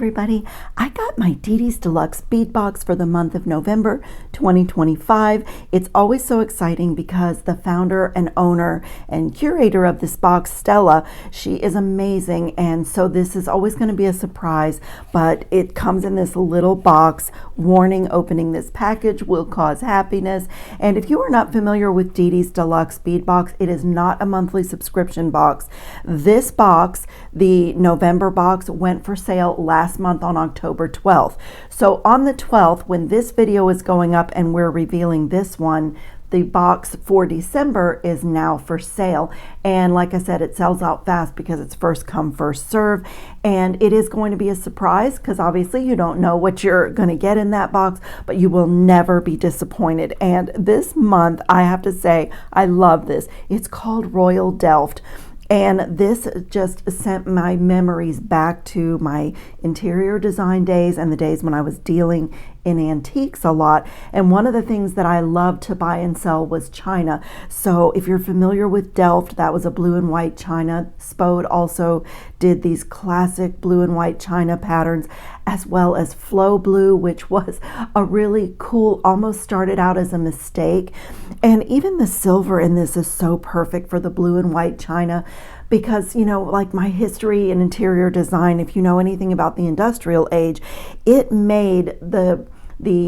everybody, I got my Didi's Deluxe bead box for the month of November 2025. It's always so exciting because the founder and owner and curator of this box, Stella, she is amazing, and so this is always going to be a surprise, but it comes in this little box. Warning, opening this package will cause happiness. And if you are not familiar with Didi's Deluxe bead box, it is not a monthly subscription box. This box, the November box, went for sale last month on October 12th. So on the 12th, when this video is going up and we're revealing this one, the box for December is now for sale. And like I said, it sells out fast because it's first come, first serve. And it is going to be a surprise because obviously you don't know what you're going to get in that box, but you will never be disappointed. And this month, I have to say, I love this. It's called Royal DELFT. And this just sent my memories back to my interior design days and the days when I was dealing in antiques a lot. And one of the things that I loved to buy and sell was china. So if you're familiar with DELFT, that was a blue and white china. Spode also did these classic blue and white china patterns, as well as Flow Blue, which was a really cool, almost started out as a mistake. And even the silver in this is so perfect for the blue and white china because, you know, like my history in interior design, if you know anything about the industrial age, it made the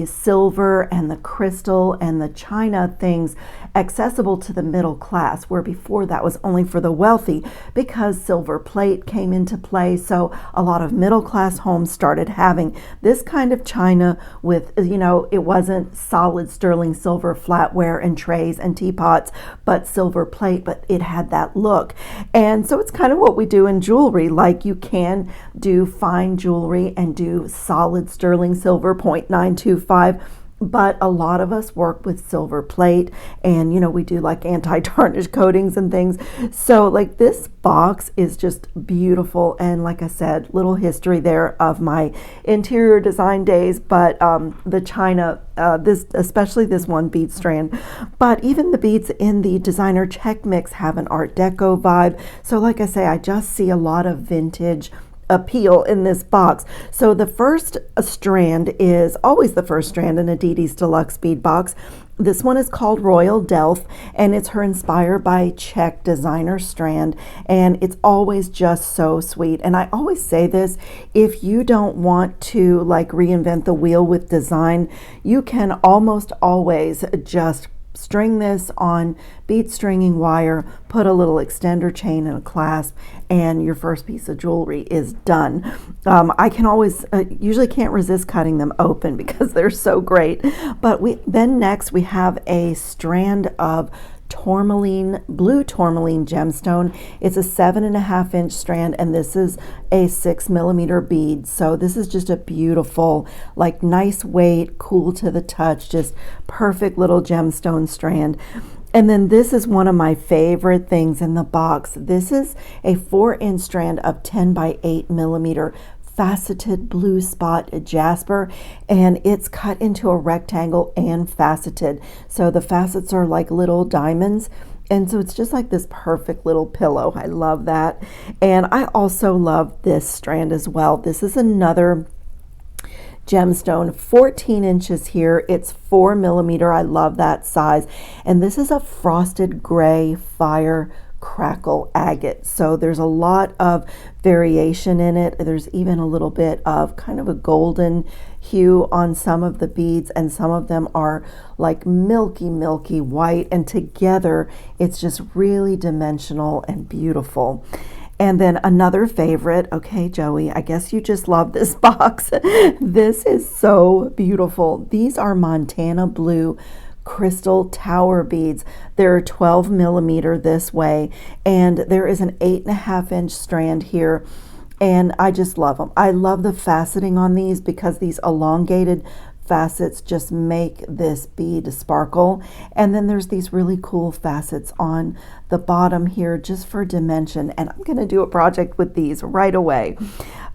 silver and the crystal and the china things accessible to the middle class, where before that was only for the wealthy, because silver plate came into play. So a lot of middle class homes started having this kind of china with, you know, it wasn't solid sterling silver flatware and trays and teapots, but silver plate, but it had that look. And so it's kind of what we do in jewelry. Like you can do fine jewelry and do solid sterling silver 0.925, but a lot of us work with silver plate, and you know, we do like anti-tarnish coatings and things. So like this box is just beautiful, and like I said, little history there of my interior design days. But the china, this, especially this one bead strand, but even the beads in the designer check mix have an Art Deco vibe. So like I say, I just see a lot of vintage appeal in this box. So the first strand is always the first strand in a Didi's Deluxe bead box. This one is called Royal DELFT, and it's her Inspired by Czech designer strand, and it's always just so sweet. And I always say this, if you don't want to like reinvent the wheel with design, you can almost always just string this on bead stringing wire, put a little extender chain and a clasp, and your first piece of jewelry is done. I can always, usually can't resist cutting them open because they're so great. But next we have a strand of tourmaline, blue tourmaline gemstone. It's a 7.5 inch strand, and this is a 6mm bead. So this is just a beautiful, like nice weight, cool to the touch, just perfect little gemstone strand. And then this is one of my favorite things in the box. This is a 4-inch strand of 10 by 8mm faceted blue spot jasper, and it's cut into a rectangle and faceted. So the facets are like little diamonds, and so it's just like this perfect little pillow. I love that. And I also love this strand as well. This is another gemstone, 14 inches here. It's 4mm. I love that size. And this is a frosted gray fire crackle agate. So there's a lot of variation in it. There's even a little bit of kind of a golden hue on some of the beads, and some of them are like milky white, and together it's just really dimensional and beautiful. And then another favorite, okay, Joey, I guess you just love this box. This is so beautiful. These are Montana blue crystal tower beads. They're 12mm this way, and there is an 8.5 inch strand here, and I just love them. I love the faceting on these because these elongated facets just make this bead sparkle. And then there's these really cool facets on the bottom here just for dimension, and I'm going to do a project with these right away.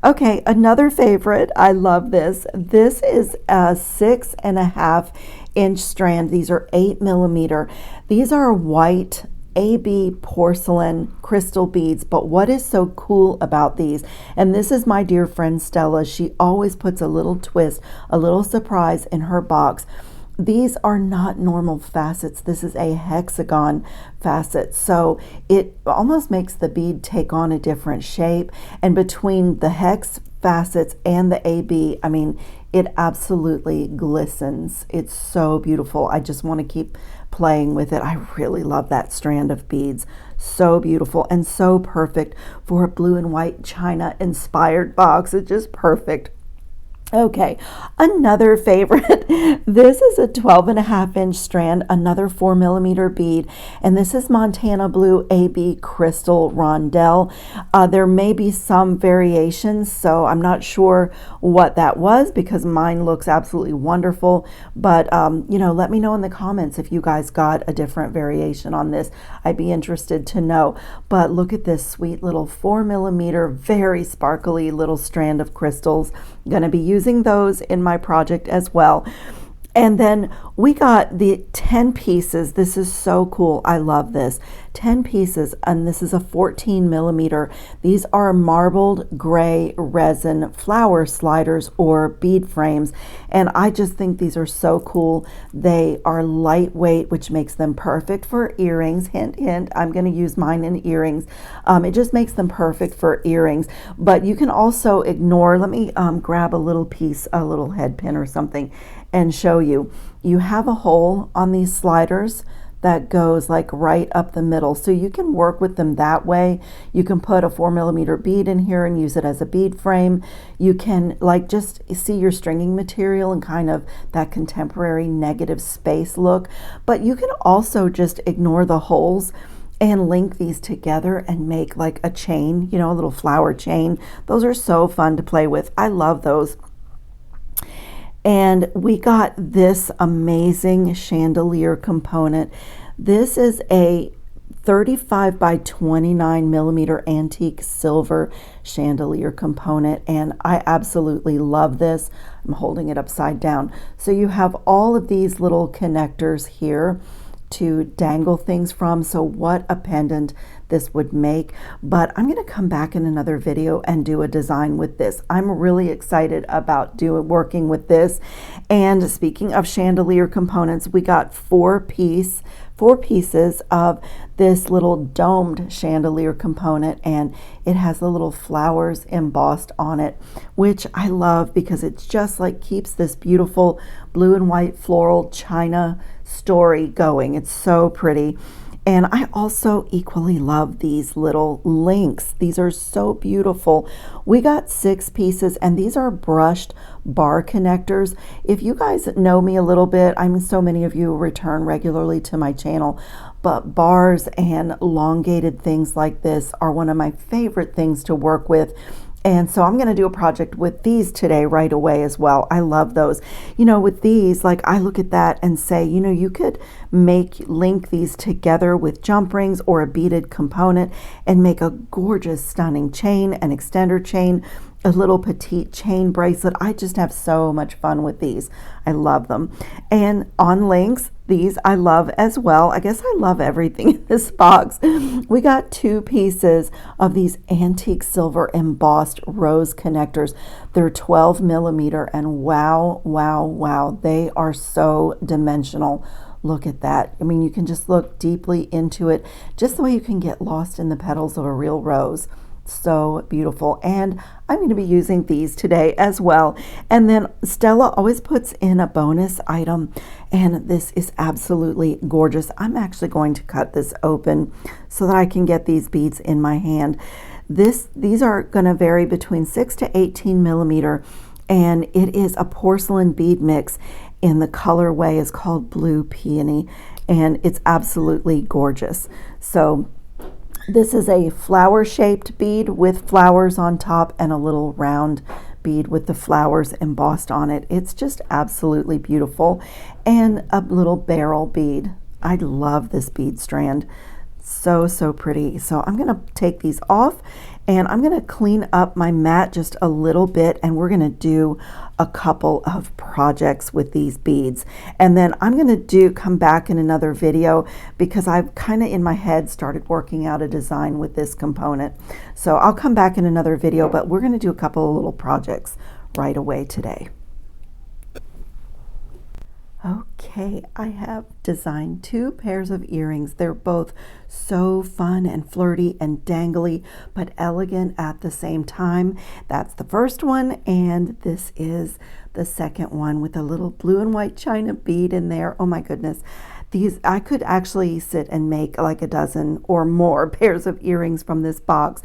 Okay, another favorite, I love this. This is a 6.5 inch strand. These are 8mm. These are white AB porcelain crystal beads. But what is so cool about these, and this is my dear friend Stella, she always puts a little twist, a little surprise in her box. These are not normal facets. This is a hexagon facet. So it almost makes the bead take on a different shape. And between the hex facets and the AB, I mean, it absolutely glistens. It's so beautiful. I just want to keep playing with it. I really love that strand of beads. So beautiful and so perfect for a blue and white china inspired box. It's just perfect. Okay, another favorite. This is a 12.5-inch strand, another 4mm bead, and this is Montana Blue AB Crystal Rondelle. There may be some variations, so I'm not sure what that was because mine looks absolutely wonderful. But you know, let me know in the comments if you guys got a different variation on this. I'd be interested to know. But look at this sweet little 4mm, very sparkly little strand of crystals. I'm going to be using those in my project as well. And then we got the 10 pieces. This is so cool. I love this. 10 pieces, and this is a 14mm. These are marbled gray resin flower sliders or bead frames. And I just think these are so cool. They are lightweight, which makes them perfect for earrings. Hint, hint, I'm going to use mine in earrings. It just makes them perfect for earrings. But you can also ignore, let me grab a little piece, a little head pin or something, and show you. You have a hole on these sliders that goes like right up the middle, so you can work with them that way. You can put a 4mm bead in here and use it as a bead frame. You can like just see your stringing material and kind of that contemporary negative space look, but you can also just ignore the holes and link these together and make like a chain, you know, a little flower chain. Those are so fun to play with. I love those. And we got this amazing chandelier component. This is a 35 by 29mm antique silver chandelier component, and I absolutely love this. I'm holding it upside down. So you have all of these little connectors here to dangle things from. So what a pendant this would make. But I'm going to come back in another video and do a design with this. I'm really excited about working with this. And speaking of chandelier components, we got four pieces of this little domed chandelier component, and it has the little flowers embossed on it, which I love because it's just like keeps this beautiful blue and white floral china story going. It's so pretty. And I also equally love these little links. These are so beautiful. We got 6 pieces, and these are brushed bar connectors. If you guys know me a little bit, I mean, so many of you return regularly to my channel, but bars and elongated things like this are one of my favorite things to work with. And so I'm going to do a project with these today right away as well. I love those. You know, with these, like I look at that and say, you know, you could link these together with jump rings or a beaded component and make a gorgeous, stunning chain, an extender chain, a little petite chain bracelet. I just have so much fun with these. I love them. And on links, these I love as well. I guess I love everything in this box. We got 2 pieces of these antique silver embossed rose connectors. They're 12mm, and wow, wow, wow, they are so dimensional. Look at that. I mean, you can just look deeply into it, just the way you can get lost in the petals of a real rose. So beautiful. And I'm going to be using these today as well. And then Stella always puts in a bonus item, and this is absolutely gorgeous. I'm actually going to cut this open so that I can get these beads in my hand. These are going to vary between 6 to 18mm, and it is a porcelain bead mix, and the colorway is called Blue Peony, and it's absolutely gorgeous. So this is a flower-shaped bead with flowers on top and a little round bead with the flowers embossed on it. It's just absolutely beautiful. And a little barrel bead. I love this bead strand. So pretty. So I'm going to take these off and I'm going to clean up my mat just a little bit, and we're going to do a couple of projects with these beads. And then I'm going to come back in another video because I've kind of in my head started working out a design with this component. So I'll come back in another video, but we're going to do a couple of little projects right away today. Okay, I have designed 2 pairs of earrings. They're both so fun and flirty and dangly, but elegant at the same time. That's the first one, and this is the second one with a little blue and white china bead in there. Oh my goodness. These, I could actually sit and make like a dozen or more pairs of earrings from this box.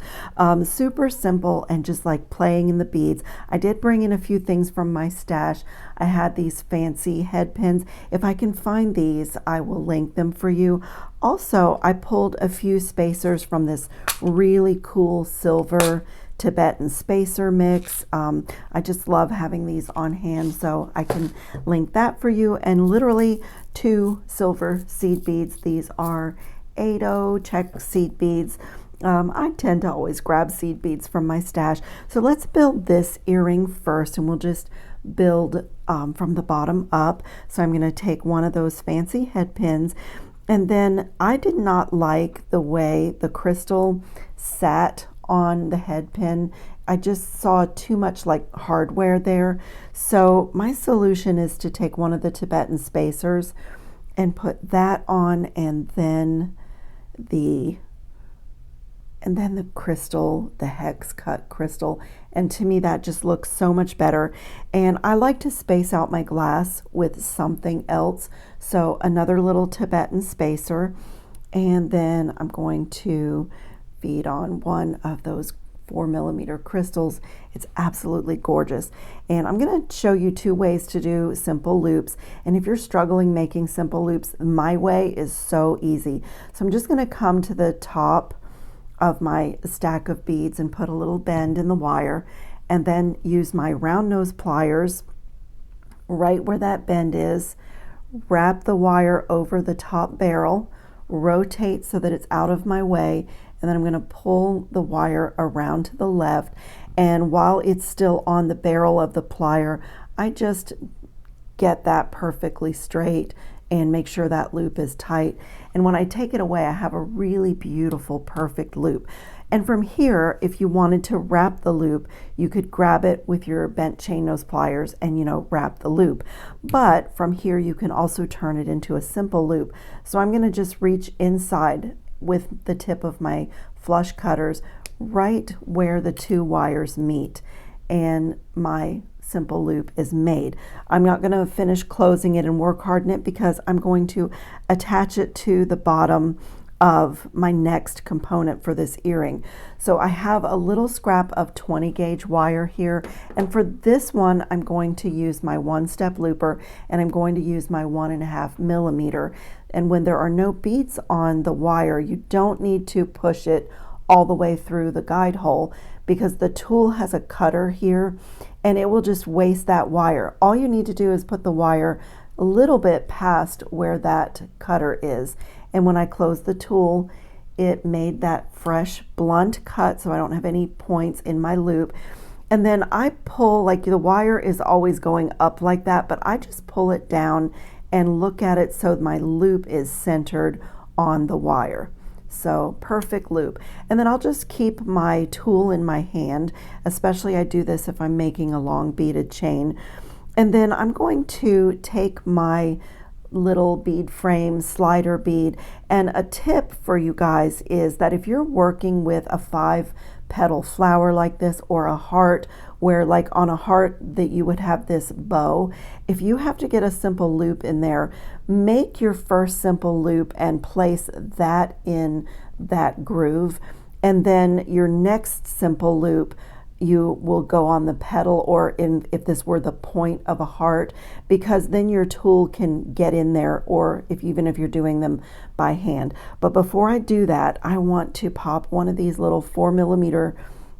Super simple and just like playing in the beads. I did bring in a few things from my stash. I had these fancy head pins. If I can find these, I will link them for you. Also, I pulled a few spacers from this really cool silver Tibetan spacer mix. I just love having these on hand, so I can link that for you. And literally 2 silver seed beads. These are 8-0 check seed beads. I tend to always grab seed beads from my stash. So let's build this earring first, and we'll just build from the bottom up. So I'm going to take one of those fancy head pins, and then I did not like the way the crystal sat on the head pin. I just saw too much like hardware there. So my solution is to take one of the Tibetan spacers and put that on, and then the crystal, the hex cut crystal. And to me that just looks so much better. And I like to space out my glass with something else. So another little Tibetan spacer, and then I'm going to feed on one of those 4mm crystals. It's absolutely gorgeous. And I'm going to show you 2 ways to do simple loops. And if you're struggling making simple loops, my way is so easy. So I'm just going to come to the top of my stack of beads and put a little bend in the wire, and then use my round nose pliers right where that bend is, wrap the wire over the top barrel, rotate so that it's out of my way, and then I'm going to pull the wire around to the left. And while it's still on the barrel of the plier, I just get that perfectly straight and make sure that loop is tight. And when I take it away, I have a really beautiful, perfect loop. And from here, if you wanted to wrap the loop, you could grab it with your bent chain nose pliers and, you know, wrap the loop. But from here, you can also turn it into a simple loop. So I'm going to just reach inside with the tip of my flush cutters right where the 2 wires meet, and my simple loop is made. I'm not going to finish closing it and work hard in it because I'm going to attach it to the bottom of my next component for this earring. So I have a little scrap of 20 gauge wire here, and for this one I'm going to use my 1-step looper, and I'm going to use my 1.5mm. And when there are no beads on the wire, you don't need to push it all the way through the guide hole, because the tool has a cutter here and it will just waste that wire. All you need to do is put the wire a little bit past where that cutter is. And when I closed the tool, it made that fresh blunt cut, so I don't have any points in my loop. And then I pull, like the wire is always going up like that, but I just pull it down and look at it so my loop is centered on the wire. So perfect loop. And then I'll just keep my tool in my hand, especially I do this if I'm making a long beaded chain. And then I'm going to take my little bead frame slider bead, and a tip for you guys is that if you're working with a 5-petal flower like this, or a heart, where like on a heart that you would have this bow, if you have to get a simple loop in there, make your first simple loop and place that in that groove, and then your next simple loop you will go on the petal, or if this were the point of a heart, because then your tool can get in there, or even if you're doing them by hand. But before I do that, I want to pop one of these little 4mm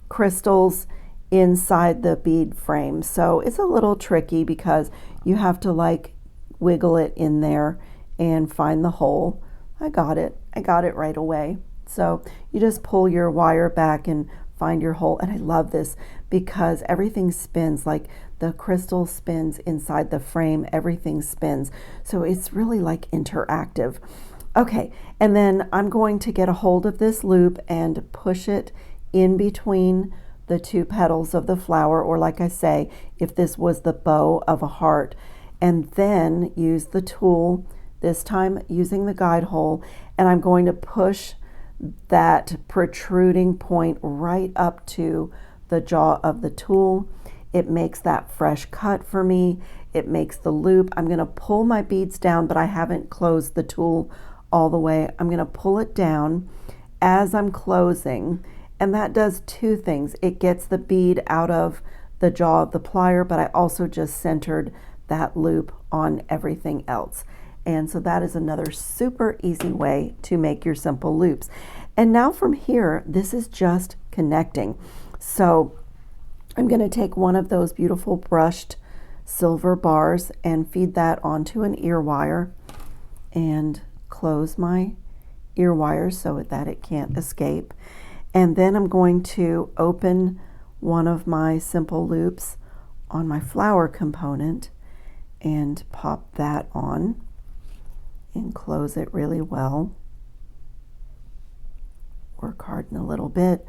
crystals inside the bead frame. So it's a little tricky because you have to like wiggle it in there and find the hole. I got it right away. So you just pull your wire back and find your hole. And I love this because everything spins, like the crystal spins inside the frame, everything spins. So it's really like interactive. Okay, and then I'm going to get a hold of this loop and push it in between the two petals of the flower, or like I say, if this was the bow of a heart, and then use the tool, this time using the guide hole, and I'm going to push that protruding point right up to the jaw of the tool. It makes that fresh cut for me. It makes the loop. I'm going to pull my beads down, but I haven't closed the tool all the way. I'm going to pull it down as I'm closing, and that does two things. It gets the bead out of the jaw of the plier, but I also just centered that loop on everything else. And so that is another super easy way to make your simple loops. And now from here, this is just connecting. So I'm going to take one of those beautiful brushed silver bars and feed that onto an ear wire and close my ear wires so that it can't escape. And then I'm going to open one of my simple loops on my flower component and pop that on and close it really well. Work harden a little bit.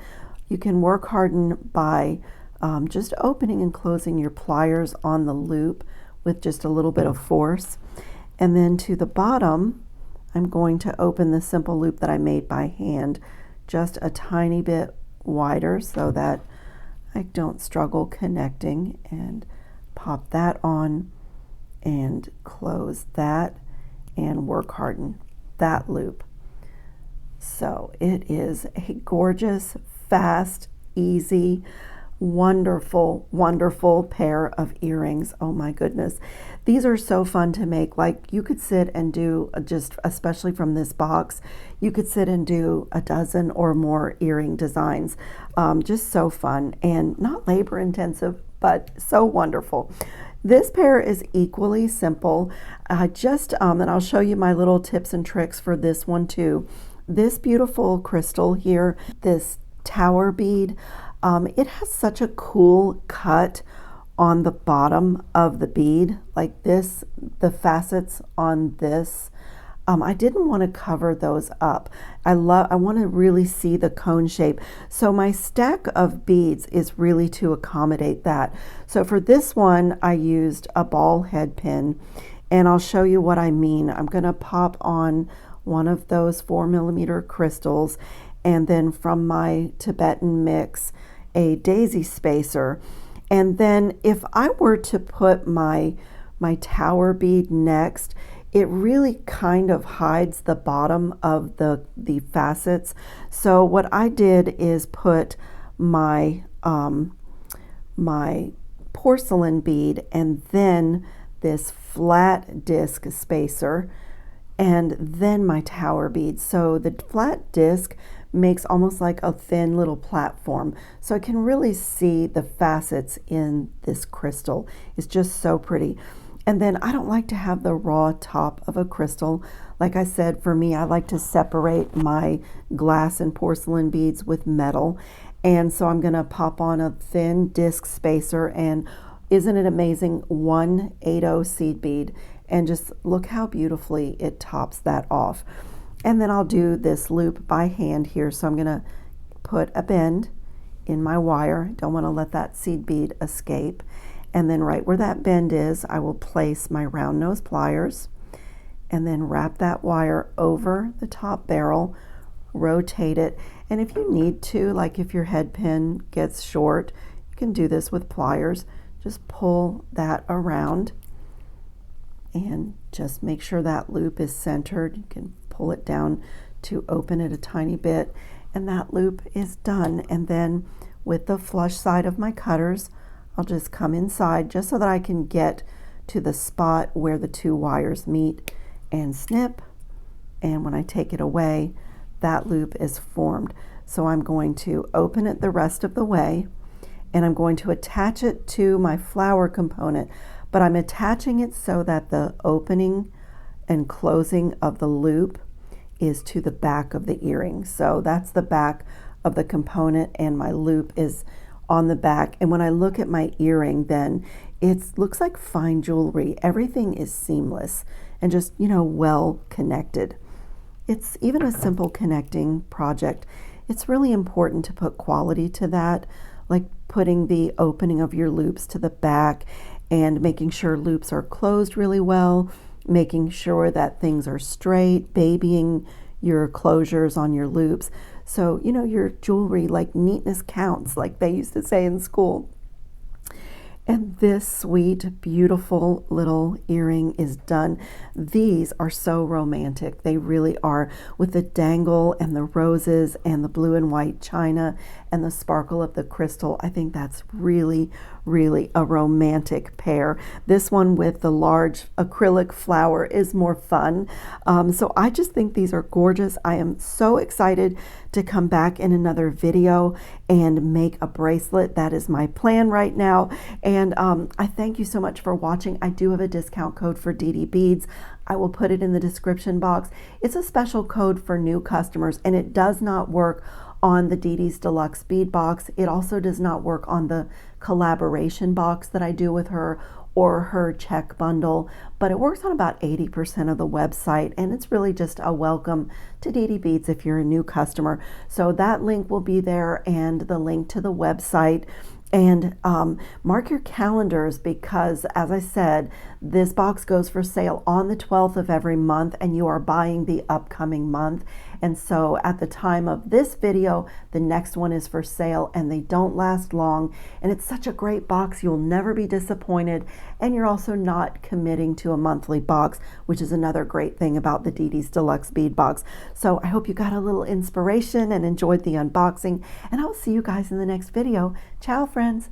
You can work harden by just opening and closing your pliers on the loop with just a little bit of force. And then to the bottom, I'm going to open the simple loop that I made by hand just a tiny bit wider so that I don't struggle connecting, and pop that on and close that and work harden that loop. So it is a gorgeous, fast, easy, wonderful, wonderful pair of earrings. Oh my goodness. These are so fun to make. Like, you could sit and do, just especially from this box, you could sit and do a dozen or more earring designs. Just so fun and not labor intensive, but so wonderful. This pair is equally simple. And I'll show you my little tips and tricks for this one too. This beautiful crystal here, this tower bead, it has such a cool cut on the bottom of the bead, like this, the facets on this. I didn't want to cover those up. I want to really see the cone shape. So my stack of beads is really to accommodate that. So for this one, I used a ball head pin, and I'll show you what I mean. I'm going to pop on one of those 4mm crystals, and then from my Tibetan mix, a daisy spacer. And then if I were to put my tower bead next, it really kind of hides the bottom of the facets. So what I did is put my my porcelain bead and then this flat disc spacer, and then my tower bead. So the flat disc makes almost like a thin little platform, so I can really see the facets in this crystal. It's just so pretty. And then I don't like to have the raw top of a crystal. Like I said, for me, I like to separate my glass and porcelain beads with metal. And so I'm going to pop on a thin disc spacer, and isn't it amazing, 1/8 seed bead, and just look how beautifully it tops that off. And then I'll do this loop by hand here. So I'm going to put a bend in my wire. Don't want to let that seed bead escape. And then right where that bend is, I will place my round nose pliers and then wrap that wire over the top barrel, rotate it. And if you need to, like if your head pin gets short, you can do this with pliers. Just pull that around and just make sure that loop is centered. You can pull it down to open it a tiny bit, and that loop is done. And then with the flush side of my cutters, I'll just come inside just so that I can get to the spot where the two wires meet and snip. And when I take it away, that loop is formed. So I'm going to open it the rest of the way, and I'm going to attach it to my flower component, but I'm attaching it so that the opening and closing of the loop is to the back of the earring. So that's the back of the component, and my loop is on the back. And when I look at my earring, then it looks like fine jewelry. Everything is seamless and just, well connected. It's even a simple connecting project. It's really important to put quality to that, like putting the opening of your loops to the back and making sure loops are closed really well, making sure that things are straight, babying your closures on your loops. So, your jewelry, like neatness counts, like they used to say in school. And this sweet, beautiful little earring is done. These are so romantic. They really are, with the dangle and the roses and the blue and white china and the sparkle of the crystal. I think that's really, really a romantic pair. This one with the large acrylic flower is more fun. So I just think these are gorgeous. I am so excited to come back in another video and make a bracelet. That is my plan right now. And I thank you so much for watching. I do have a discount code for Didi Beads. I will put it in the description box. It's a special code for new customers, and it does not work on the Didi's Deluxe Bead Box. It also does not work on the collaboration box that I do with her or her check bundle, but it works on about 80% of the website, and it's really just a welcome to Didi Beads if you're a new customer. So that link will be there, and the link to the website. And mark your calendars, because as I said, this box goes for sale on the 12th of every month, and you are buying the upcoming month. And so at the time of this video, the next one is for sale, and they don't last long. And it's such a great box, you'll never be disappointed. And you're also not committing to a monthly box, which is another great thing about the Didi's Deluxe Bead Box. So I hope you got a little inspiration and enjoyed the unboxing, and I'll see you guys in the next video. Ciao, friends.